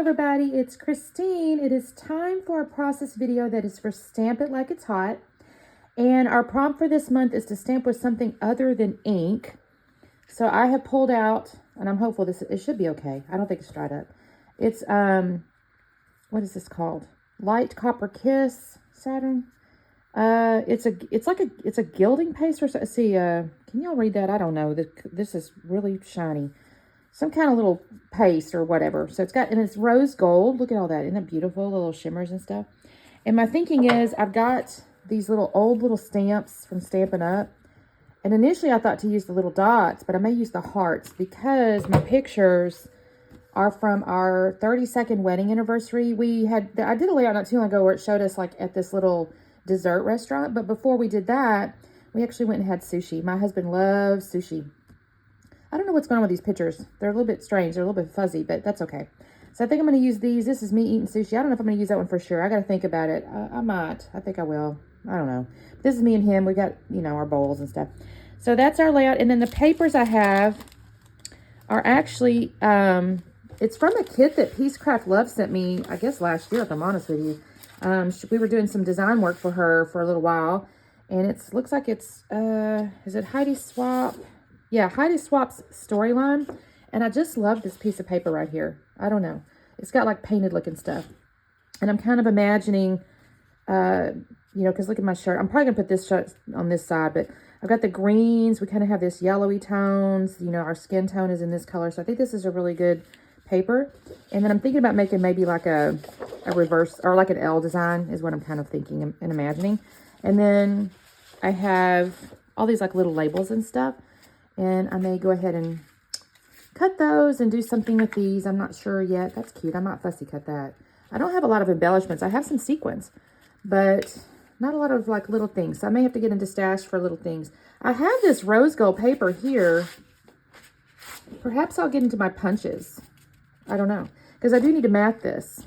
everybody, it's Christine. It is time for a process video that is for Stamp It Like It's Hot. And our prompt for this month is to stamp with something other than ink. So I have pulled out, and I'm hopeful it should be okay. I don't think it's dried up. It's, what is this called? Light Copper Kiss Saturn. It's a gilding paste or so. See, can y'all read that? I don't know. This is really shiny. Some kind of little paste or whatever. So and it's rose gold. Look at all that. Isn't that beautiful? The little shimmers and stuff. And my thinking is I've got these old little stamps from Stampin' Up. And initially I thought to use the little dots, but I may use the hearts because my pictures are from our 32nd wedding anniversary. I did a layout not too long ago where it showed us like at this little dessert restaurant. But before we did that, we actually went and had sushi. My husband loves sushi. I don't know what's going on with these pictures. They're a little bit strange. They're a little bit fuzzy, but that's okay. So I think I'm going to use these. This is me eating sushi. I don't know if I'm going to use that one for sure. I got to think about it. I might. I think I will. I don't know. This is me and him. We got, our bowls and stuff. So that's our layout. And then the papers I have are actually, it's from a kit that Peacecraft Love sent me, I guess last year, if I'm honest with you. We were doing some design work for her for a little while. And it looks like it's, is it Heidi Swapp? Yeah, Heidi Swapp's Storyline. And I just love this piece of paper right here. I don't know. It's got like painted looking stuff. And I'm kind of imagining, because look at my shirt. I'm probably going to put this shirt on this side, but I've got the greens. We kind of have this yellowy tones. Our skin tone is in this color. So I think this is a really good paper. And then I'm thinking about making maybe like a reverse or like an L design is what I'm kind of thinking and imagining. And then I have all these like little labels and stuff. And I may go ahead and cut those and do something with these. I'm not sure yet. That's cute. I might fussy cut that. I don't have a lot of embellishments. I have some sequins, but not a lot of like little things. So I may have to get into stash for little things. I have this rose gold paper here. Perhaps I'll get into my punches. I don't know. Because I do need to mat this.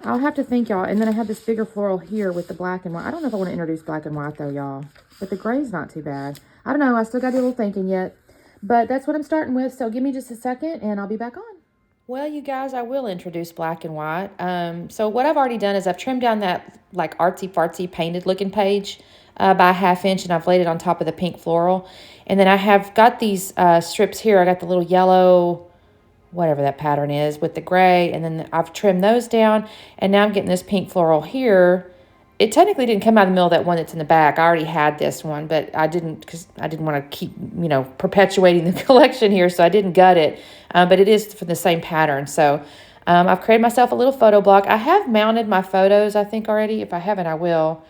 I'll have to think, y'all. And then I have this bigger floral here with the black and white. I don't know if I want to introduce black and white though, y'all. But the gray's not too bad. I don't know. I still got to do a little thinking yet. But that's what I'm starting with. So give me just a second and I'll be back on. Well, you guys, I will introduce black and white. So what I've already done is I've trimmed down that like artsy-fartsy painted looking page by a 1/2 inch. And I've laid it on top of the pink floral. And then I have got these strips here. I got the little yellow, whatever that pattern is, with the gray. And then I've trimmed those down. And now I'm getting this pink floral here. It technically didn't come out of the middle of that one that's in the back. I already had this one, but I didn't because I didn't want to keep, perpetuating the collection here. So I didn't gut it, but it is for the same pattern. So I've created myself a little photo block. I have mounted my photos, I think already. If I haven't, I will,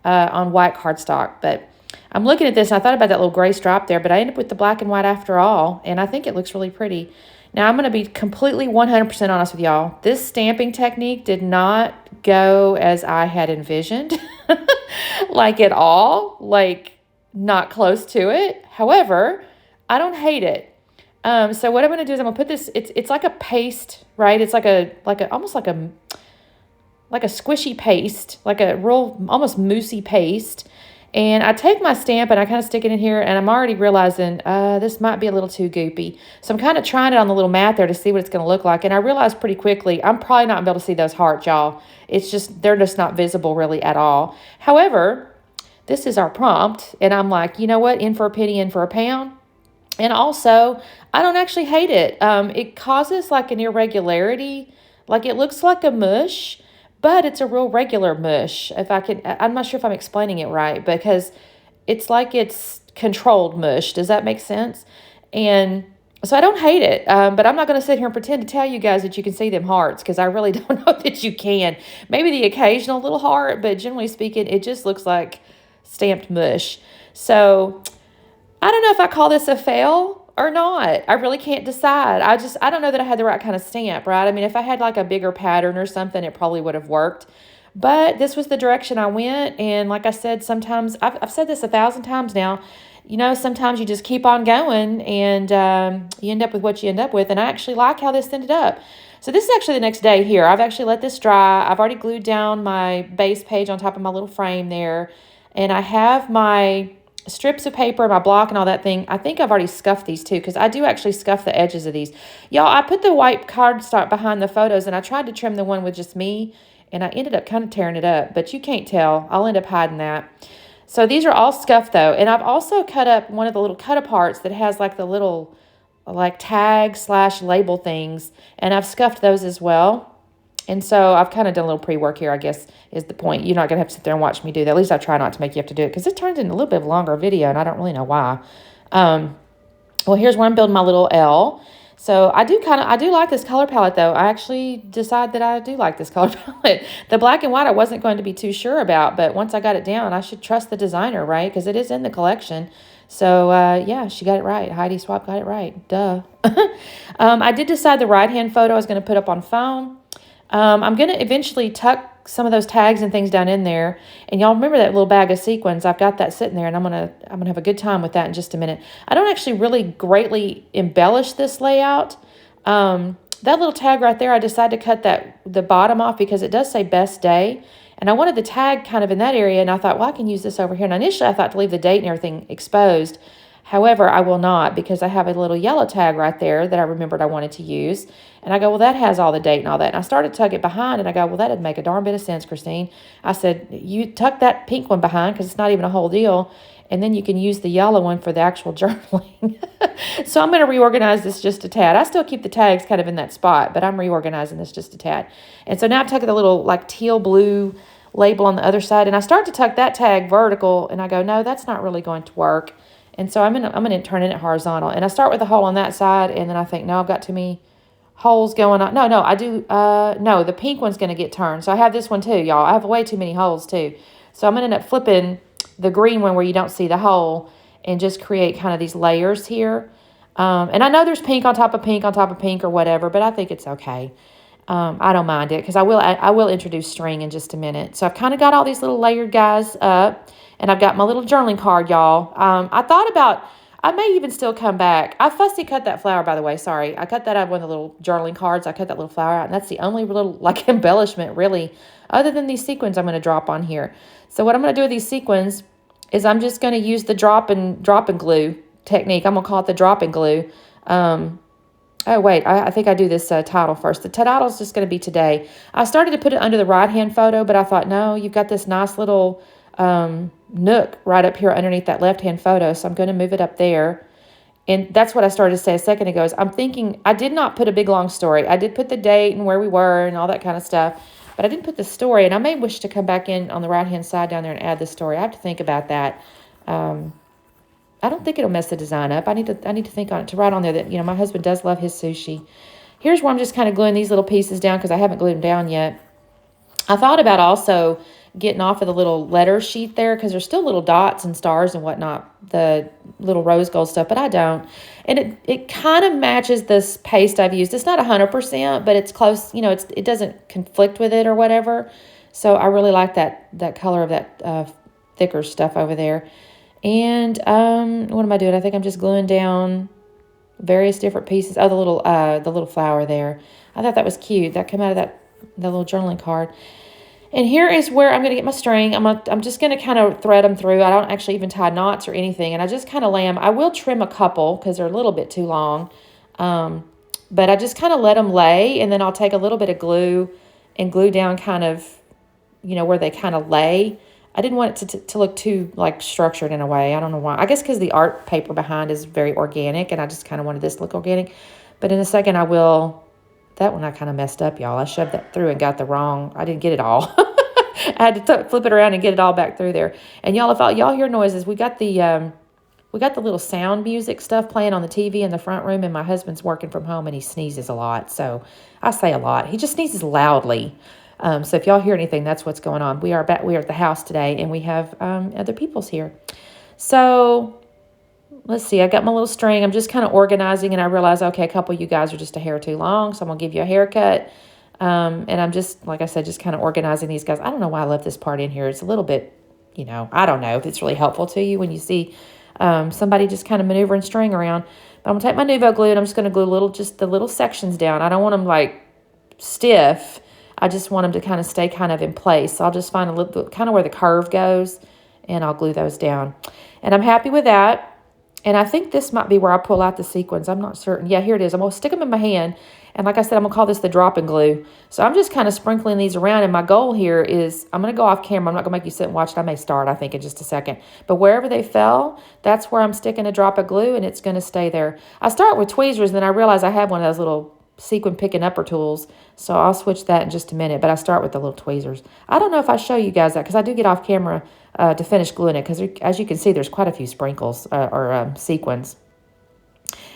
on white cardstock. But I'm looking at this and I thought about that little gray stripe there, but I ended up with the black and white after all. And I think it looks really pretty. Now, I'm going to be completely 100% honest with y'all. This stamping technique did not go as I had envisioned, like at all, like not close to it. However, I don't hate it. So what I'm going to do is I'm going to put this, it's like a paste, right? It's like almost like a squishy paste, like a real, almost moussey paste. And I take my stamp and I kind of stick it in here and I'm already realizing this might be a little too goopy. So I'm kind of trying it on the little mat there to see what it's going to look like. And I realized pretty quickly, I'm probably not going to be able to see those hearts, y'all. They're just not visible really at all. However, this is our prompt. And I'm like, you know what? In for a penny, in for a pound. And also, I don't actually hate it. It causes like an irregularity. Like it looks like a mush. But it's a real regular mush. I'm not sure if I'm explaining it right because it's like it's controlled mush. Does that make sense? And so I don't hate it. But I'm not going to sit here and pretend to tell you guys that you can see them hearts because I really don't know that you can. Maybe the occasional little heart, but generally speaking, it just looks like stamped mush. So I don't know if I call this a fail or not. I really can't decide. I don't know that I had the right kind of stamp, right? I mean, if I had like a bigger pattern or something, it probably would have worked. But this was the direction I went. And like I said, sometimes, I've said this 1,000 times now, sometimes you just keep on going and you end up with what you end up with. And I actually like how this ended up. So this is actually the next day here. I've actually let this dry. I've already glued down my base page on top of my little frame there. And I have my strips of paper, my block and all that thing. I think I've already scuffed these too, because I do actually scuff the edges of these. Y'all, I put the white cardstock behind the photos, and I tried to trim the one with just me, and I ended up kind of tearing it up, but you can't tell. I'll end up hiding that. So these are all scuffed though, and I've also cut up one of the little cut-aparts that has like the little like tag / label things, and I've scuffed those as well. And so I've kind of done a little pre-work here, I guess, is the point. You're not going to have to sit there and watch me do that. At least I try not to make you have to do it, because it turns into a little bit of a longer video, and I don't really know why. Well, here's where I'm building my little L. So I do like this color palette, though. I actually decided that I do like this color palette. The black and white I wasn't going to be too sure about, but once I got it down, I should trust the designer, right? Because it is in the collection. So, yeah, she got it right. Heidi Swap got it right. Duh. I did decide the right-hand photo I was going to put up on foam. I'm going to eventually tuck some of those tags and things down in there. And y'all remember that little bag of sequins? I've got that sitting there, and I'm going to have a good time with that in just a minute. I don't actually really greatly embellish this layout. That little tag right there, I decided to cut the bottom off because it does say best day. And I wanted the tag kind of in that area, and I thought, well, I can use this over here. And initially I thought to leave the date and everything exposed. However, I will not, because I have a little yellow tag right there that I remembered I wanted to use. And I go, well, that has all the date and all that. And I started to tuck it behind, and I go, well, that didn't make a darn bit of sense, Christine. I said, you tuck that pink one behind because it's not even a whole deal, and then you can use the yellow one for the actual journaling. So I'm going to reorganize this just a tad. I still keep the tags kind of in that spot, but I'm reorganizing this just a tad. And so now I'm tucking the little like teal blue label on the other side, and I start to tuck that tag vertical, and I go, no, that's not really going to work. And so I'm gonna turn it horizontal, and I start with a hole on that side, and then I think, no, I've got too many holes going on. No, I do. No, the pink one's gonna get turned. So I have this one too, y'all. I have way too many holes too. So I'm gonna end up flipping the green one where you don't see the hole, and just create kind of these layers here. And I know there's pink on top of pink on top of pink or whatever, but I think it's okay. I don't mind it, because I will introduce string in just a minute. So I've kind of got all these little layered guys up. And I've got my little journaling card, y'all. I thought about, I may even still come back. I fussy cut that flower, by the way. Sorry. I cut that out of one of the little journaling cards. I cut that little flower out. And that's the only little, like, embellishment, really, other than these sequins I'm going to drop on here. So what I'm going to do with these sequins is I'm just going to use the drop and glue technique. I'm going to call it the drop and glue. Oh, wait. I think I do this title first. The title is just going to be today. I started to put it under the right-hand photo, but I thought, no, you've got this nice little nook right up here underneath that left-hand photo, so I'm going to move it up there. And that's what I started to say a second ago, is I'm thinking, I did not put a big long story. I did put the date and where we were and all that kind of stuff, but I didn't put the story, and I may wish to come back in on the right-hand side down there and add the story. I have to think about that. I don't think it'll mess the design up. I need to think on it, to write on there that, you know, my husband does love his sushi. Here's where I'm just kind of gluing these little pieces down, because I haven't glued them down yet. I thought about also getting off of the little letter sheet there, because there's still little dots and stars and whatnot, the little rose gold stuff, but I don't. And it kind of matches this paste I've used. It's not 100%, but it's close. You know, it doesn't conflict with it or whatever. So I really like that color of that thicker stuff over there. And what am I doing? I think I'm just gluing down various different pieces. Oh, the little flower there. I thought that was cute. That came out of the little journaling card. And here is where I'm going to get my string. I'm just going to kind of thread them through. I don't actually even tie knots or anything. And I just kind of lay them. I will trim a couple because they're a little bit too long. But I just kind of let them lay. And then I'll take a little bit of glue and glue down kind of, you know, where they kind of lay. I didn't want it to look too, like, structured in a way. I don't know why. I guess because the art paper behind is very organic. And I just kind of wanted this to look organic. But in a second I will... That one I kind of messed up, y'all. I shoved that through and got I didn't get it all. I had to flip it around and get it all back through there. And y'all, if y'all hear noises, we got the little sound music stuff playing on the TV in the front room, and my husband's working from home, and he sneezes a lot. So I say a lot. He just sneezes loudly. So if y'all hear anything, that's what's going on. We are at the house today, and we have other people's here. So... let's see, I got my little string. I'm just kind of organizing, and I realize, okay, a couple of you guys are just a hair too long, so I'm going to give you a haircut. And I'm just, like I said, just kind of organizing these guys. I don't know why I left this part in here. It's a little bit, you know, I don't know if it's really helpful to you when you see somebody just kind of maneuvering string around. But I'm going to take my Nuvo glue, and I'm just going to glue just the little sections down. I don't want them, like, stiff. I just want them to kind of stay kind of in place. So I'll just find a little, kind of where the curve goes, and I'll glue those down. And I'm happy with that. And I think this might be where I pull out the sequins. I'm not certain. Yeah, here it is. I'm going to stick them in my hand. And like I said, I'm going to call this the drop and glue. So I'm just kind of sprinkling these around. And my goal here is, I'm going to go off camera. I'm not going to make you sit and watch it. I may start, I think, in just a second. But wherever they fell, that's where I'm sticking a drop of glue, and it's going to stay there. I start with tweezers, and then I realize I have one of those little sequin picking upper tools. So I'll switch that in just a minute. But I start with the little tweezers. I don't know if I show you guys that, because I do get off camera to finish gluing it, because as you can see, there's quite a few sprinkles or sequins.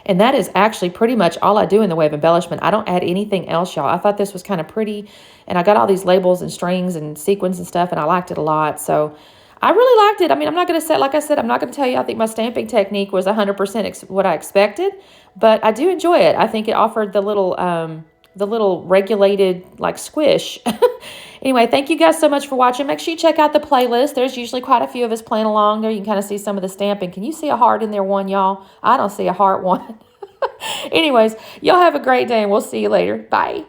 And that is actually pretty much all I do in the way of embellishment. I don't add anything else, y'all. I thought this was kind of pretty, and I got all these labels and strings and sequins and stuff, and I liked it a lot. So I really liked it. I mean, I'm not going to say, like I said, I'm not going to tell you I think my stamping technique was 100% what I expected, but I do enjoy it. I think it offered the little regulated like squish. Anyway, thank you guys so much for watching. Make sure you check out the playlist. There's usually quite a few of us playing along there. You can kind of see some of the stamping. Can you see a heart in there one, y'all? I don't see a heart one. Anyways, y'all have a great day, and we'll see you later. Bye.